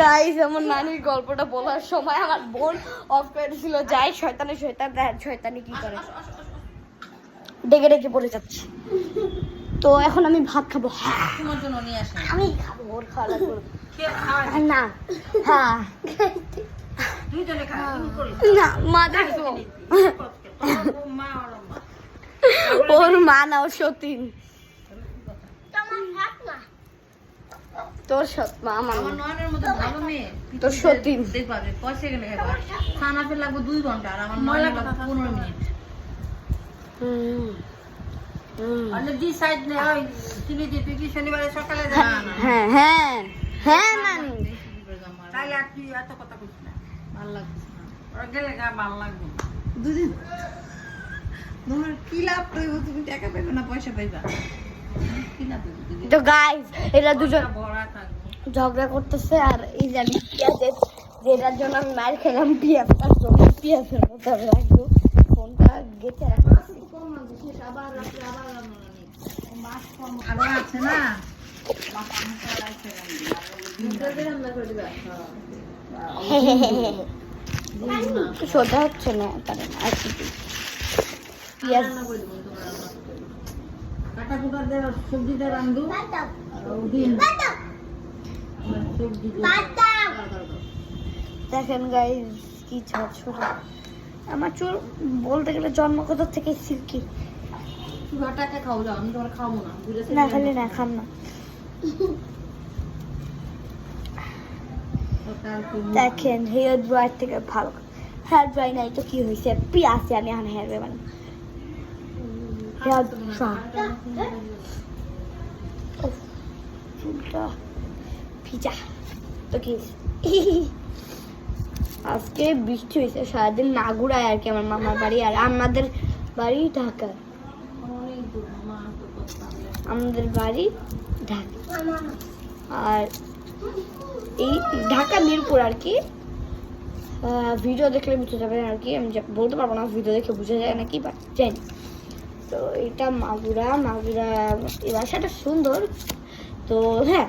Guys আমার নানির গল্পটা বলার সময় আমার বোন অফ করে ছিল, যাই শয়তানি শয়তানি কি করে ডেকে ডেকে পড়ে যাচ্ছে। তো এখন আমি ভাত খাবো। তোমার জন্য নিয়ে আসেন। আমি খাবো, ওর খাওয়া লাগবে না না। হ্যাঁ দুইজনে খাই তুমি করি না, মা দেখো মা আর মা ওর মা না, ওর সতীন। তোর সৎ মা আমার আমার নয়নের মতো ভালো মেয়ে তোর সতীন। দেখবা যে কয় সেকেন্ডে খাইবা খানা ফের লাগবে 2 ঘন্টা আর আমার নয়নের লাগবে 15 মিনিট। আর দি সাইড নে ওই তুমি যে তুই কি শনিবারে সকালে যা না হ্যাঁ হ্যাঁ হ্যাঁ নানি তাইলে আর তুই এত কথা কইছ না ভালো লাগছে না ওরা গেলে গা ভালো লাগবে দুদিন তোমার কি লাভ কইব তুমি টাকা পাইবে না পয়সা পাইবা কি লাভ দিবি তো গাইস এরা দুজন ভরা থাকবে ঝগড়া করতেছে। আর এই যে আমি পেঁয়াজের, যেটার জন্য আমি মার খেলাম, পেঁয়াজটার জন্য পেঁয়াজের মতো আমি রাখবো ফোনটা গেছে রাখতেছি। আরো আছে না সোজা হচ্ছে না কারণ আর কি পেঁয়াজ কাটা কুটা দিয়ে সবজিটা রান্ধু সবজি দেখেন গাইস কি ছোট। আমার চুল বলতে গেলে জন্মগত থেকে সিল্কি। টাকা খাও যাও আমি তোমার খাবো না না খালি না খাম না। দেখেন হেয়ার ড্রায়ার থেকে ভালো। হেয়ার ড্রাই নাই তো কি হয়েছে, পেঁয়াজ আমি এখন হেয়ার ড্রাই বানাবো। হেয়ার ড্রাই চুলটা ভিজা তো কি আজকে বৃষ্টি হয়েছে সারাদিন না ঘুরায় আর কি। আমার মামার বাড়ি আর আমাদের বাড়ি ঢাকা। আমাদের বাড়ি ঢাকা আর এই ঢাকা মিরপুর আর কি। ভিডিও দেখলে বুঝতে যাবেন আর কি, আমি বলতে পারবো না ভিডিও দেখে বুঝা যায় নাকি, বাট জানি। তো এটা মাগুরা এই বাসাটা সুন্দর। তো হ্যাঁ